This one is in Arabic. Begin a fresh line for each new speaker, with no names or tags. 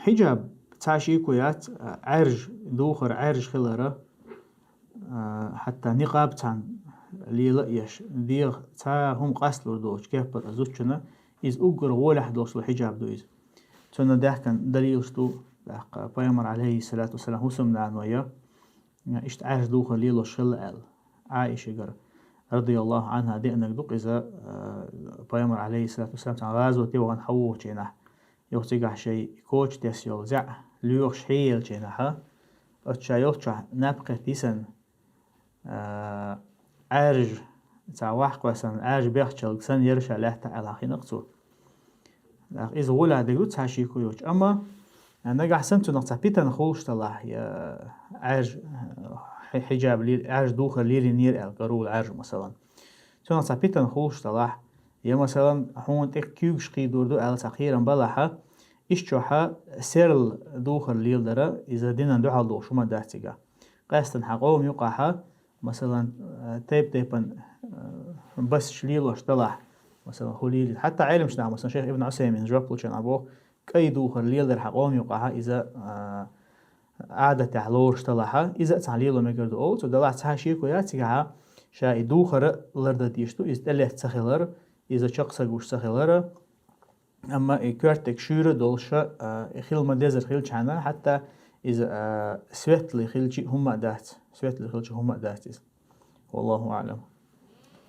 حجاب تعشي كويات عرج دوخر عرج خلرة حتى نقاب تان اللي لقيش ديغ تا هم قاسلو دوش كيف بتأزوتشنا إز أجر ولا دوش الحجاب دو إز تنا ده كان دليل شتو بيامر عليه الصلاة والسلام هسم لعنو يا إشت عرج دوخر ليلو شل عائشة جر رضي الله عنها دي أنك دوق إذا بيامر عليه الصلاة والسلام تان غازو تيوغن حووه جينا يوتيقع شيء كوش تيسيو زع ليوغ شحيل جينا أتشا يوتشا نبقى تيسن عارج تاع واحد وسن عارج بيختشل سن يرشا لحتى على حين نقصو إذا ولا دقوت هاشي كويوش أما نجح سنتو نقطع بيتن خوش طلع يا عارج حجاب لي عارج دوخر ليري نير القرول عارج مثلا تو نقطع بيتن خوش طلع يا مثلا هون تك كيوش قيدور دو على تأخيرا بلاحة إشتوحا سيرل دوخر ليل درا إذا دينا دو حال دوشو ما داتيقا قاستن حقوم يقعها مثلا تيبن بس شليلوش طلع مثلا خليل حتى علم شنع مثلا شيخ ابن عثيمين جربلو كان أبوه كي دوخر ليل در حقوم يقعها إذا عادة تعلوش طلعها إذا تعليلو مقردو أول ودلع تحاشيكو ياتيقها شا دوخر لرد ديشتو إذا تليه تسخيلر إذا شخصا قوش تسخيلر أما كارتك شورة دولشا خيل مدازر خيل شانا حتى إذا سويت لي خيل شيء هم دات سويت لي خيل شيء هم دات والله أعلم.